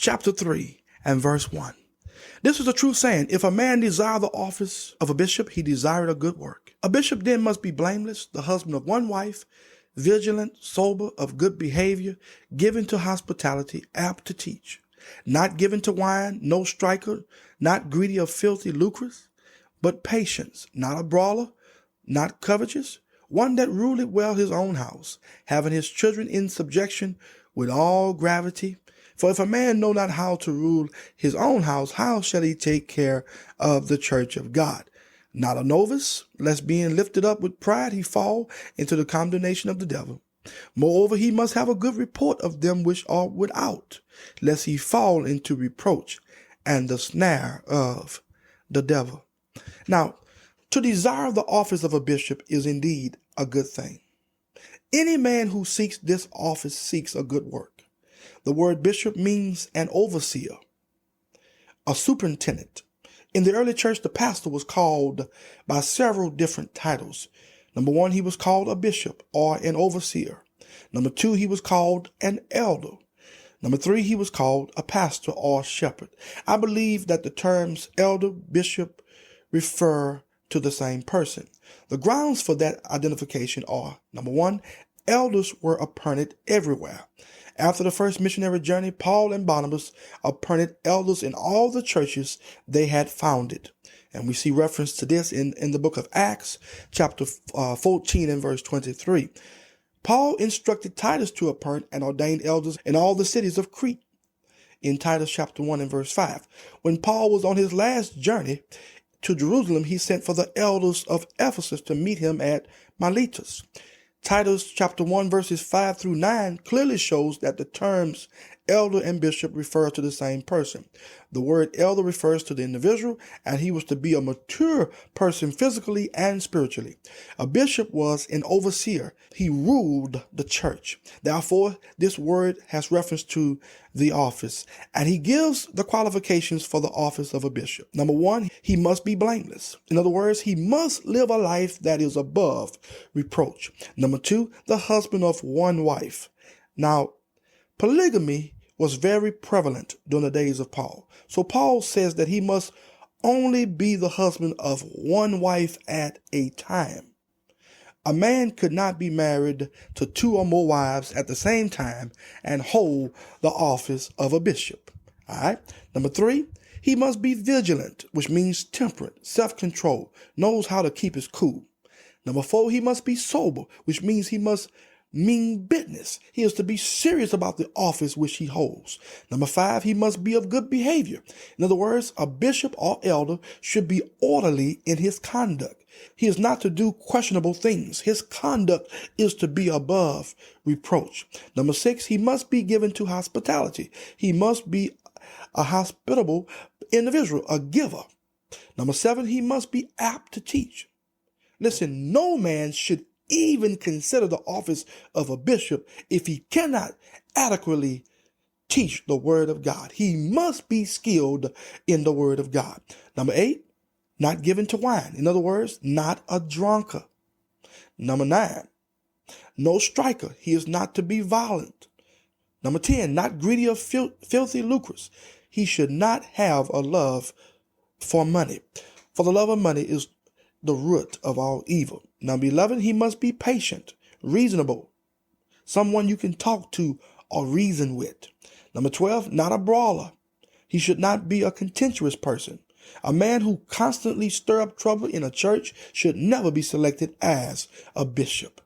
chapter 3 and verse 1. This is a true saying. If a man desire the office of a bishop, he desireth a good work. A bishop then must be blameless, the husband of one wife, vigilant, sober, of good behavior, given to hospitality, apt to teach, not given to wine, no striker, not greedy of filthy lucres, but patience, not a brawler, not covetous, one that ruleth well his own house, having his children in subjection with all gravity. For if a man know not how to rule his own house, how shall he take care of the church of God? Not a novice, lest being lifted up with pride he fall into the condemnation of the devil. Moreover, he must have a good report of them which are without, lest he fall into reproach and the snare of the devil. Now, to desire the office of a bishop is indeed a good thing. Any man who seeks this office seeks a good work. The word bishop means an overseer, a superintendent. In the early church, the pastor was called by several different titles. Number one, he was called a bishop or an overseer. Number two, he was called an elder. Number three, he was called a pastor or shepherd. I believe that the terms elder, bishop refer to the same person. The grounds for that identification are, number one, elders were appointed everywhere. After the first missionary journey, Paul and Barnabas appointed elders in all the churches they had founded. And we see reference to this in the book of Acts, chapter 14 and verse 23. Paul instructed Titus to appoint and ordain elders in all the cities of Crete in Titus chapter 1 and verse 5. When Paul was on his last journey to Jerusalem, he sent for the elders of Ephesus to meet him at Miletus. Titus chapter 1 verses 5 through 9 clearly shows that the terms elder and bishop refer to the same person. The word elder refers to the individual, and he was to be a mature person physically and spiritually. A bishop was an overseer. He ruled the church. Therefore, this word has reference to the office, and he gives the qualifications for the office of a bishop. Number one, he must be blameless. In other words, he must live a life that is above reproach. Number two, the husband of one wife. Now, polygamy was very prevalent during the days of Paul. So Paul says that he must only be the husband of one wife at a time. A man could not be married to two or more wives at the same time and hold the office of a bishop. All right. Number three, he must be vigilant, which means temperate, self-control, knows how to keep his cool. Number four, he must be sober, which means he must mean business. He is to be serious about the office which he holds. Number five, he must be of good behavior. In other words, a bishop or elder should be orderly in his conduct. He is not to do questionable things. His conduct is to be above reproach. Number six, he must be given to hospitality. He must be a hospitable individual, a giver. Number seven, he must be apt to teach. Listen, no man should even consider the office of a bishop if he cannot adequately teach the word of God. He must be skilled in the word of God. Number eight, not given to wine. In other words, not a drunkard. Number nine, no striker. He is not to be violent. Number 10, not greedy of filthy lucres. He should not have a love for money. For the love of money is the root of all evil. Number 11, he must be patient, reasonable, someone you can talk to or reason with. Number 12, not a brawler. He should not be a contentious person. A man who constantly stirs up trouble in a church should never be selected as a bishop.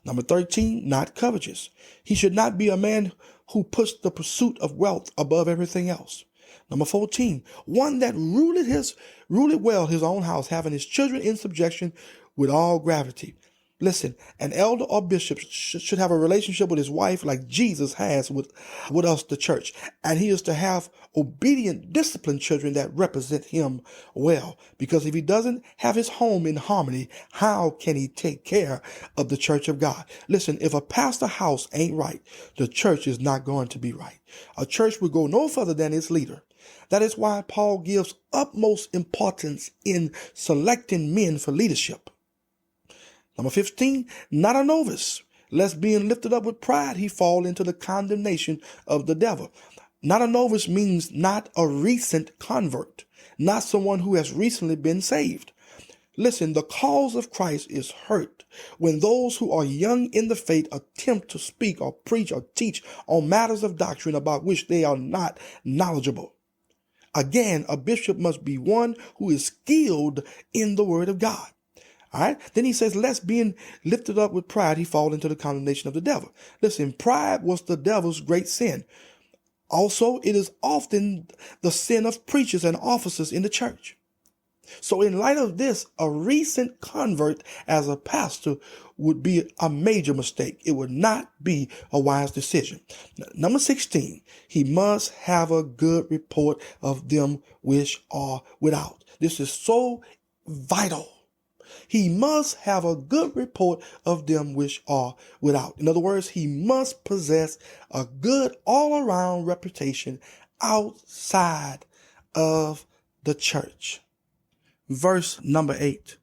Number 13, not covetous. He should not be a man who puts the pursuit of wealth above everything else. Number 14, one that ruleth well his own house, having his children in subjection with all gravity. Listen, an elder or bishop should have a relationship with his wife like Jesus has with us, the church. And he is to have obedient, disciplined children that represent him well. Because if he doesn't have his home in harmony, how can he take care of the church of God? Listen, if a pastor house ain't right, the church is not going to be right. A church will go no further than its leader. That is why Paul gives utmost importance in selecting men for leadership. Number 15, not a novice, lest being lifted up with pride, he fall into the condemnation of the devil. Not a novice means not a recent convert, not someone who has recently been saved. Listen, the cause of Christ is hurt when those who are young in the faith attempt to speak or preach or teach on matters of doctrine about which they are not knowledgeable. Again, a bishop must be one who is skilled in the word of God. All right. Then he says, lest being lifted up with pride, he fall into the condemnation of the devil. Listen, pride was the devil's great sin. Also, it is often the sin of preachers and officers in the church. So in light of this, a recent convert as a pastor would be a major mistake. It would not be a wise decision. Number 16, he must have a good report of them which are without. This is so vital. He must have a good report of them which are without. In other words, he must possess a good all-around reputation outside of the church. Verse number 8.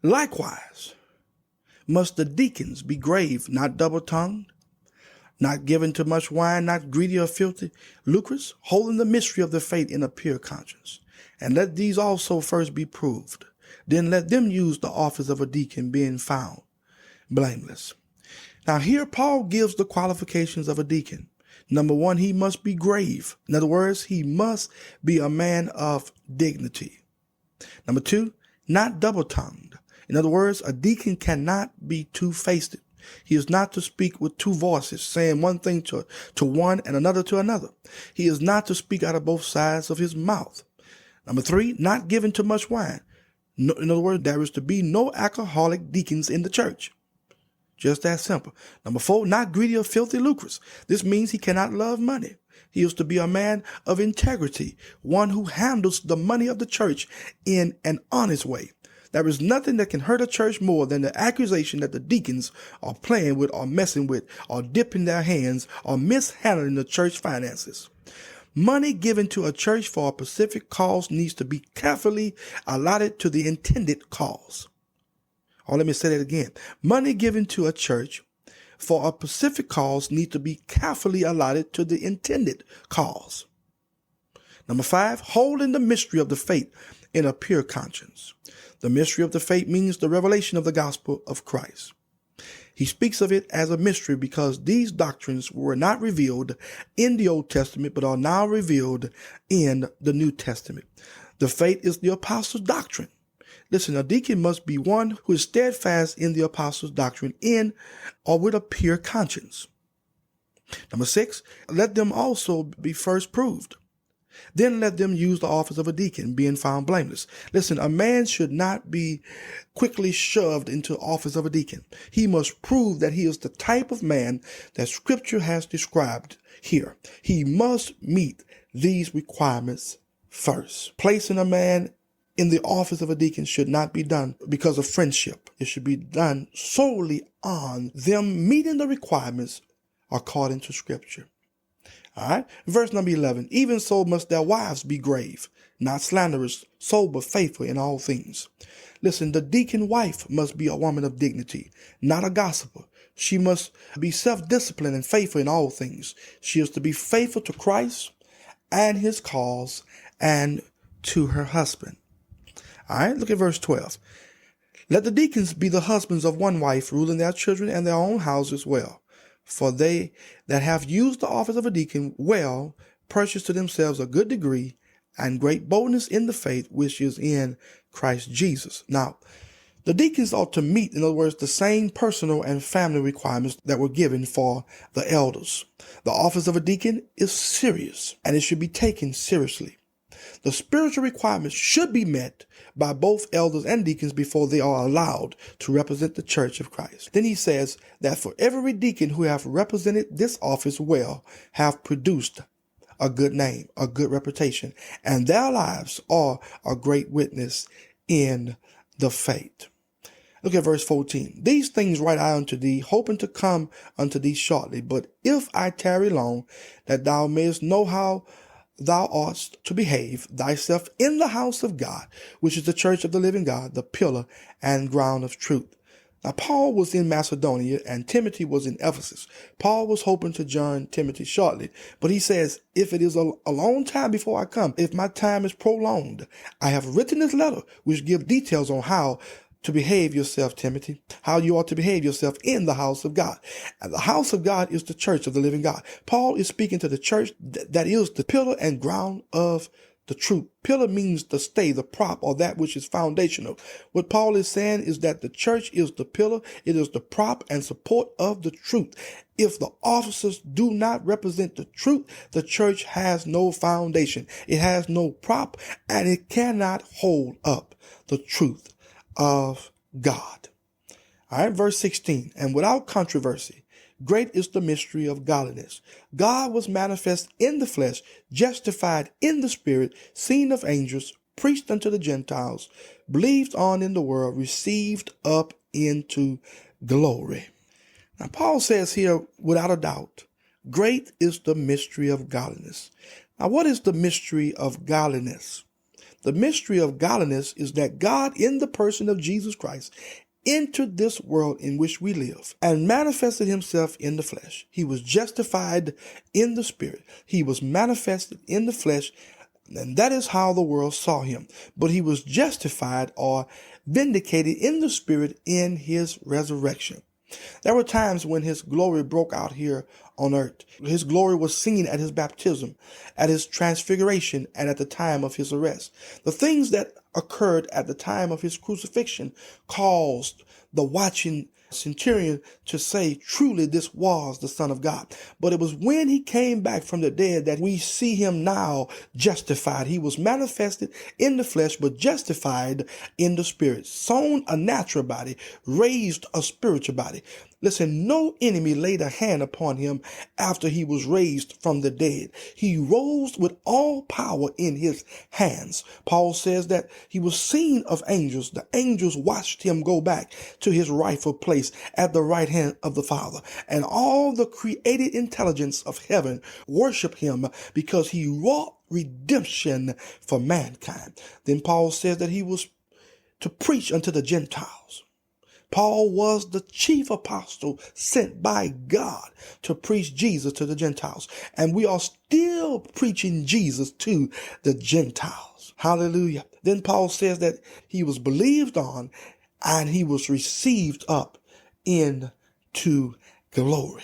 Likewise, must the deacons be grave, not double-tongued, not given to much wine, not greedy or filthy, lucrous, holding the mystery of the faith in a pure conscience. And let these also first be proved. Then let them use the office of a deacon, being found blameless. Now here Paul gives the qualifications of a deacon. Number 1, he must be grave. In other words, he must be a man of dignity. Number 2, not double-tongued. In other words, a deacon cannot be two-faced. He is not to speak with two voices, saying one thing to one and another to another. He is not to speak out of both sides of his mouth. Number 3, not given to much wine. No, in other words, there is to be no alcoholic deacons in the church. Just that simple. Number 4, not greedy or filthy lucrous. This means he cannot love money. He is to be a man of integrity, one who handles the money of the church in an honest way. There is nothing that can hurt a church more than the accusation that the deacons are playing with or messing with or dipping their hands or mishandling the church finances. Money given to a church for a specific cause needs to be carefully allotted to the intended cause. Or let me say that again. Money given to a church for a specific cause needs to be carefully allotted to the intended cause. Number 5, holding the mystery of the faith in a pure conscience. The mystery of the faith means the revelation of the gospel of Christ. He speaks of it as a mystery because these doctrines were not revealed in the Old Testament, but are now revealed in the New Testament. The faith is the apostles' doctrine. Listen, a deacon must be one who is steadfast in the apostles' doctrine in or with a pure conscience. Number 6, let them also be first proved. Then let them use the office of a deacon, being found blameless. Listen, a man should not be quickly shoved into the office of a deacon. He must prove that he is the type of man that Scripture has described here. He must meet these requirements first. Placing a man in the office of a deacon should not be done because of friendship. It should be done solely on them meeting the requirements according to Scripture. All right. Verse number 11. Even so must their wives be grave, not slanderous, sober, faithful in all things. Listen, the deacon wife must be a woman of dignity, not a gossiper. She must be self-disciplined and faithful in all things. She is to be faithful to Christ and his cause and to her husband. All right. Look at verse 12. Let the deacons be the husbands of one wife, ruling their children and their own houses well. For they that have used the office of a deacon well purchase to themselves a good degree and great boldness in the faith which is in Christ Jesus. Now, the deacons ought to meet, in other words, the same personal and family requirements that were given for the elders. The office of a deacon is serious and it should be taken seriously. The spiritual requirements should be met by both elders and deacons before they are allowed to represent the church of Christ. Then he says that for every deacon who have represented this office well have produced a good name, a good reputation, and their lives are a great witness in the faith. Look at verse 14. These things write I unto thee, hoping to come unto thee shortly. But if I tarry long, that thou mayest know how thou oughtest to behave thyself in the house of God, which is the church of the living God, the pillar and ground of truth. Now, Paul was in Macedonia and Timothy was in Ephesus. Paul was hoping to join Timothy shortly, but he says, if it is a long time before I come, if my time is prolonged, I have written this letter, which gives details on how to behave yourself, Timothy, how you ought to behave yourself in the house of God. And the house of God is the church of the living God. Paul is speaking to the church that is the pillar and ground of the truth. Pillar means the stay, the prop, or that which is foundational. What Paul is saying is that the church is the pillar, it is the prop and support of the truth. If the officers do not represent the truth, the church has no foundation. It has no prop, and it cannot hold up the truth of God. All right, verse 16, and without controversy, great is the mystery of godliness. God was manifest in the flesh, justified in the spirit, seen of angels, preached unto the Gentiles, believed on in the world, received up into glory. Now, Paul says here, without a doubt, great is the mystery of godliness. Now, what is the mystery of godliness? The mystery of godliness is that God, in the person of Jesus Christ, entered this world in which we live and manifested himself in the flesh. He was justified in the spirit. He was manifested in the flesh, and that is how the world saw him. But he was justified or vindicated in the spirit in his resurrection. There were times when his glory broke out here on earth. His glory was seen at his baptism, at his transfiguration, and at the time of his arrest. The things that occurred at the time of his crucifixion caused the watching centurion to say, truly this was the Son of God. But it was when he came back from the dead that we see him now justified. He was manifested in the flesh, but justified in the spirit. Sown a natural body, raised a spiritual body. Listen, no enemy laid a hand upon him after he was raised from the dead. He rose with all power in his hands. Paul says that he was seen of angels. The angels watched him go back to his rightful place at the right hand of the Father. And all the created intelligence of heaven worship him because he wrought redemption for mankind. Then Paul says that he was to preach unto the Gentiles. Paul was the chief apostle sent by God to preach Jesus to the Gentiles. And we are still preaching Jesus to the Gentiles. Hallelujah. Then Paul says that he was believed on and he was received up into glory.